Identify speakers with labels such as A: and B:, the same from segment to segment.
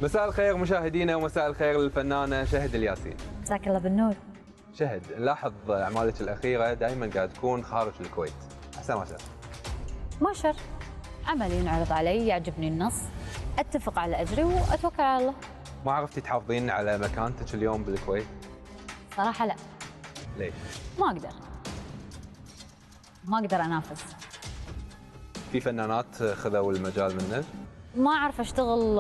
A: مساء الخير مشاهدينا ومساء الخير للفنانة شهد الياسين.
B: مساك الله بالنور.
A: شهد، نلاحظ أعمالك الأخيرة دائما قاعد تكون خارج الكويت، أحسن ما شاء.
B: ما شر، عمل ينعرض علي يعجبني النص، اتفق على اجري واتوكل على الله.
A: ما عرفتي تحافظين على مكانتك اليوم بالكويت؟
B: صراحة لا.
A: ليش؟
B: ما اقدر انافس.
A: في فنانات خذوا المجال منك؟
B: ما اعرف اشتغل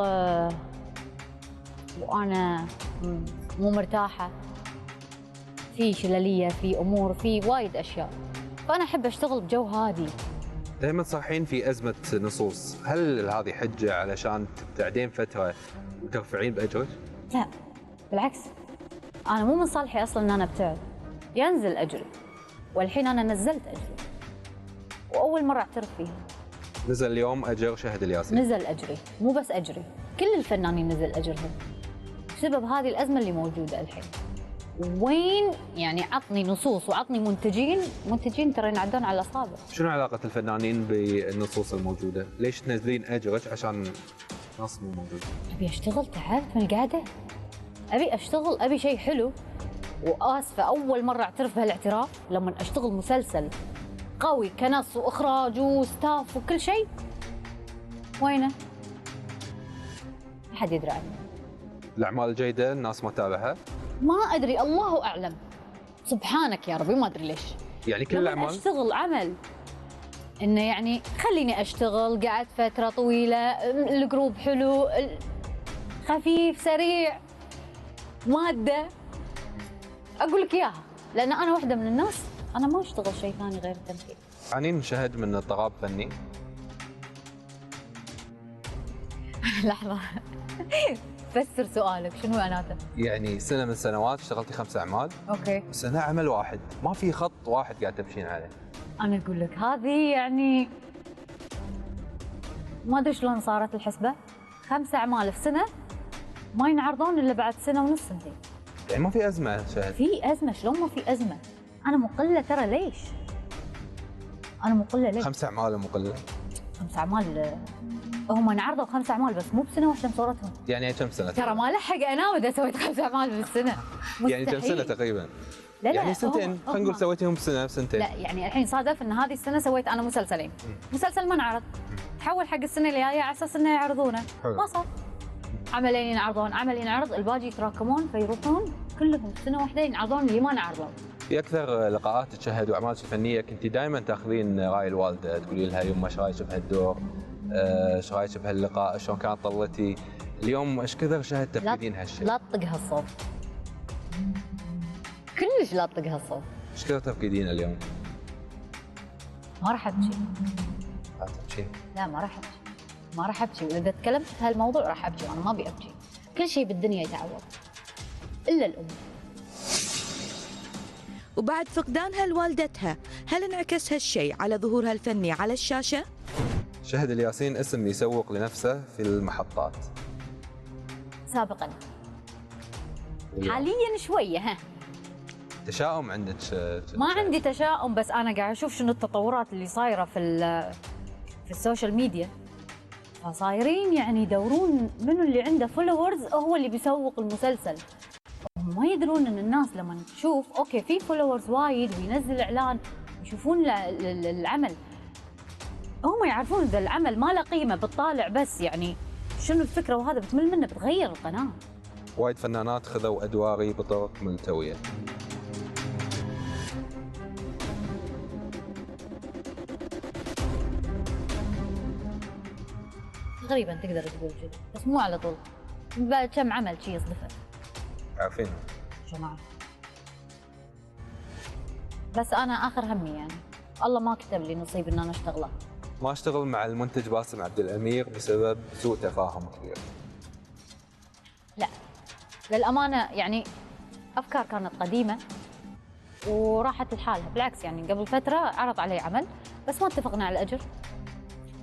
B: وانا مو مرتاحة، في شللية، في امور، في وايد اشياء، فانا احب اشتغل بجو هادي.
A: دائما صاحين في أزمة نصوص، هل هذه حجة علشان تبتعدين فترة وترفعين بأجرك؟
B: لا بالعكس، انا مو من صالحي اصلا ان انا ابتعد، ينزل اجري، والحين انا نزلت اجري واول مرة اعترف فيها.
A: نزل اليوم أجر شهد الياسين.
B: نزل اجري، مو بس اجري، كل الفنانين نزل اجرهم بسبب هذه الازمة اللي موجودة الحين. وين يعني عطني نصوص وعطني منتجين ترى ينعدون على الاصابع.
A: شنو علاقة الفنانين بالنصوص الموجودة؟ ليش تنزلين أجرك عشان نص مو موجود؟
B: ابي اشتغل، تعبت من القعدة، ابي اشتغل، ابي شيء حلو. واسفة اول مرة اعترف بهالاعتراف لما اشتغل مسلسل قوي كنص واخراج وستاف وكل شيء، وينه؟ ما حد يدري عنه.
A: الأعمال الجيدة الناس ما تتابعها؟
B: ما ادري، الله اعلم، سبحانك يا ربي، ما ادري ليش.
A: يعني كل
B: لما
A: الأعمال؟
B: اشتغل عمل انه يعني خليني اشتغل، قعدت فترة طويلة، الجروب حلو، خفيف سريع، مادة، اقول لك اياها، لان انا واحدة من الناس انا ما اشتغل شيء ثاني غير التمثيل.
A: عنين شهد من اضطراب فني؟
B: لحظة فسر سؤالك، شنو معناته؟
A: يعني سنة من السنوات اشتغلتي 5 أعمال،
B: اوكي،
A: سنة عمل واحد، ما في خط واحد قاعد تمشين عليه.
B: انا اقول لك هذه يعني ما ادري شلون صارت الحسبة، 5 أعمال في سنة ما ينعرضون الا بعد سنة ونص سنتين.
A: يعني ما في أزمة شهد؟
B: في أزمة، شلون ما في أزمة؟ أنا مقلة ترى، ليش؟ أنا مقلة ليش؟
A: 5 أعمال مقلة؟
B: 5 أعمال، هم انعرضوا 5 أعمال بس مو بسنة واحدة مصورتهم.
A: يعني كم سنة؟
B: ترى ما لحق أنا إذا سويت 5 أعمال بالسنة.
A: يعني كم سنة تقريبا؟
B: لا
A: يعني سنتين، خلينا نقول سويتيهم بسنة بسنتين.
B: لا يعني الحين صادف ان هذه السنة سويت انا مسلسلين، مسلسل ما انعرض، تحول حق السنة اللي جاية على اساس انه يعرضونه، ما صار. عملين ينعرضون، عمل ينعرض، الباقي يتراكمون فيروحون كلهم سنة واحدة ينعرضون اللي ما انعرضون.
A: في أكثر لقاءات تشهد وأعمالك الفنية كنت دائما تاخذين رأي الوالدة، تقولي لها يما ايش رايك بهالدور؟ ايش رايك بهاللقاء؟ شلون كانت طلتي؟ اليوم ايش كثر شهد تفقدين هالشيء؟
B: لا تطق هالصوت، كلش لا تطق هالصوت.
A: ايش كثر تفقدين اليوم؟
B: ما راح ابكي.
A: لا تبكين؟
B: لا ما راح ابكي، ما راح ابكي، واذا تكلمت في هالموضوع راح ابكي، وانا ما ابي ابكي. كل شيء بالدنيا يتعوض الا الام.
C: وبعد فقدانها لوالدتها، هل انعكس هالشيء على ظهورها الفني على الشاشة؟
A: شهد الياسين اسم يسوق لنفسه في المحطات
B: سابقا، حاليا شويه ها.
A: تشاؤم عندك؟
B: ما عندي تشاؤم، بس انا قاعد اشوف شنو التطورات اللي صايره في السوشيال ميديا، فصايرين يعني يدورون منو اللي عنده فولورز هو اللي بيسوق المسلسل. هم ما يدرون ان الناس لما تشوف اوكي في فولورز وايد وينزل اعلان يشوفون العمل، هم يعرفون اذا العمل ما له قيمه بتطالع بس يعني شنو الفكره، وهذا بتمل منه بتغير القناه.
A: وايد فنانات خذوا ادواري بطرق ملتويه.
B: تقريبا تقدر تقول كذا، بس مو على طول، بعد كم عمل شي يصدفه.
A: عارفين
B: شو معه؟ بس انا اخر همي يعني الله ما كتب لي نصيب ان انا اشتغله.
A: ما اشتغل مع المنتج باسم عبد الامير بسبب سوء تفاهم كبير.
B: لا للامانه يعني افكار كانت قديمه وراحت لحالها، بالعكس يعني قبل فتره عرض علي عمل بس ما اتفقنا على الاجر،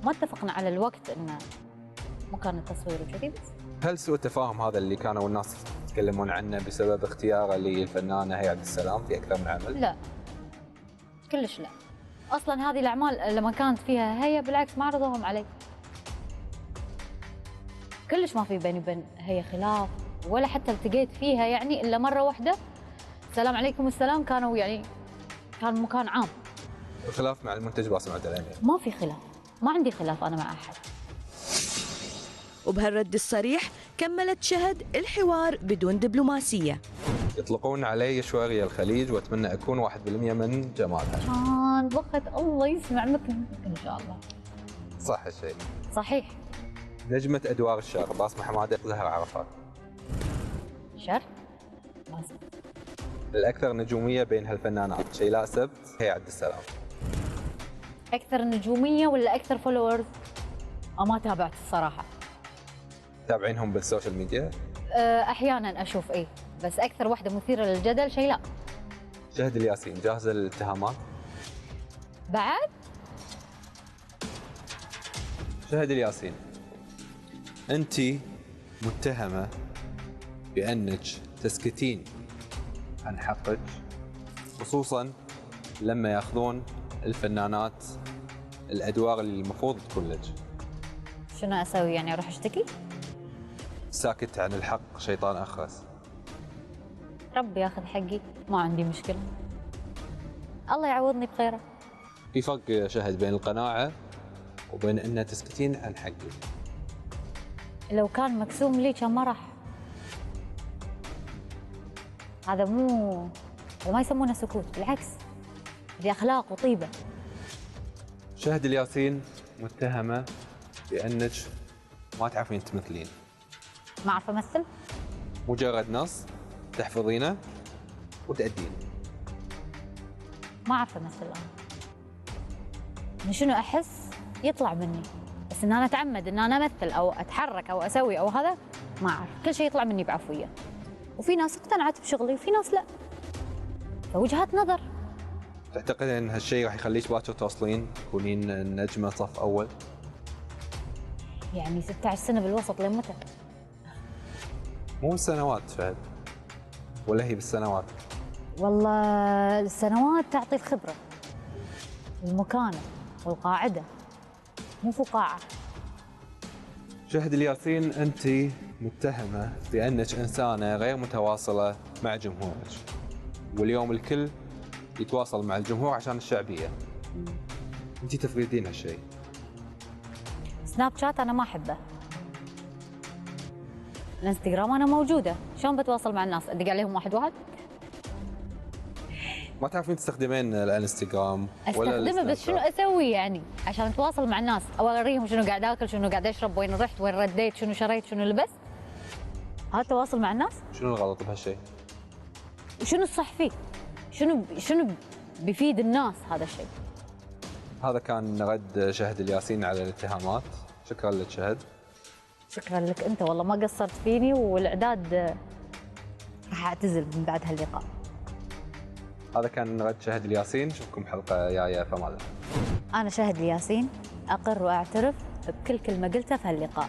B: ما اتفقنا على الوقت انه مكان التصوير وكذي. بس
A: هل سوء التفاهم هذا اللي كانوا الناس يتكلمون عنه بسبب اختياره للفنانه هي عبد السلام في اكثر من عمل؟
B: لا كلش لا، اصلا هذه الاعمال لما كانت فيها هي بالعكس ما عرضوهم علي. كلش ما في بيني وبين هي خلاف، ولا حتى التقيت فيها يعني الا مره واحده. السلام عليكم السلام، كانوا يعني كان مكان عام.
A: الخلاف مع المنتج باسم عبد العليمي.
B: ما في خلاف، ما عندي خلاف انا مع احد.
C: وبهالرد الصريح كملت شهد الحوار بدون دبلوماسية.
A: يطلقون علي شواري الخليج واتمنى اكون 1% من جمالها.
B: كان وقت الله يسمع مثلك ان شاء الله.
A: صح الشيء.
B: صحيح.
A: نجمة ادوار الشر باسمة حمادة زهر عرفات.
B: شر؟ بس.
A: الاكثر نجومية بين هالفنانات شيلاء سبت هي عبد السلام.
B: اكثر نجوميه ولا اكثر فولورز؟ ما تابعت الصراحه.
A: تابعينهم بالسوشيال ميديا؟
B: احيانا اشوف ايه، بس اكثر واحده مثيره للجدل شيلاء.
A: شهد الياسين جاهزة للاتهامات؟
B: بعد؟
A: شهد الياسين، انت متهمة بانك تسكتين عن حقك، خصوصا لما ياخذون الفنانات الادوار اللي المفروض تكون لك.
B: شنو اسوي يعني، اروح اشتكي؟
A: ساكت عن الحق شيطان اخرس.
B: ربي ياخذ حقي، ما عندي مشكله. الله يعوضني بخيره.
A: في فرق شهد بين القناعة وبين ان تسكتين عن حقك.
B: لو كان مقسوم لي كان ما راح. هذا ما يسمونه سكوت، بالعكس هذه اخلاق وطيبه.
A: شهد الياسين متهمة بانك ما تعرفين تمثلين.
B: ما اعرف امثل؟
A: مجرد نص تحفظينه وتأدين.
B: ما اعرف امثل انا. من شنو احس يطلع مني، بس ان انا اتعمد ان انا امثل او اتحرك او اسوي او هذا ما اعرف. كل شيء يطلع مني بعفويه. وفي ناس اقتنعت بشغلي وفي ناس لا. فوجهات نظر.
A: تعتقد ان هالشيء راح يخليك باكر توصلين تكونين نجمة صف اول؟
B: يعني 16 سنه بالوسط لين متى؟
A: مو بالسنوات فهد، ولا هي بالسنوات؟
B: والله السنوات تعطي الخبره، المكانه والقاعده، مو فقاعه.
A: شهد الياسين، انت متهمة بانك انسانة غير متواصلة مع جمهورك، واليوم الكل يتواصل مع الجمهور عشان الشعبية. انت تفقدين هالشيء.
B: سناب شات انا ما احبه. الانستغرام انا موجوده، شلون بتواصل مع الناس؟ ادق عليهم واحد واحد؟
A: ما تعرفين تستخدمين الانستغرام ولا
B: استخدمه، بس شنو اسوي يعني عشان اتواصل مع الناس؟ او اوريهم شنو قاعد اكل، شنو قاعد اشرب، وين رحت، وين رديت، شنو شريت، شنو لبست؟ هذا تواصل مع الناس؟
A: شنو الغلط بهالشيء؟
B: وشنو الصح فيه؟ شنو بيفيد الناس هذا الشيء؟
A: هذا كان رد شهد الياسين على الاتهامات. شكرا لك شهد.
B: شكرا لك انت، والله ما قصرت فيني، والاعداد راح اعتزل من بعد هاللقاء.
A: هذا كان رد شهد الياسين، نشوفكم حلقة جاية فما الله.
B: انا شهد الياسين اقر واعترف بكل كلمه قلتها في هاللقاء.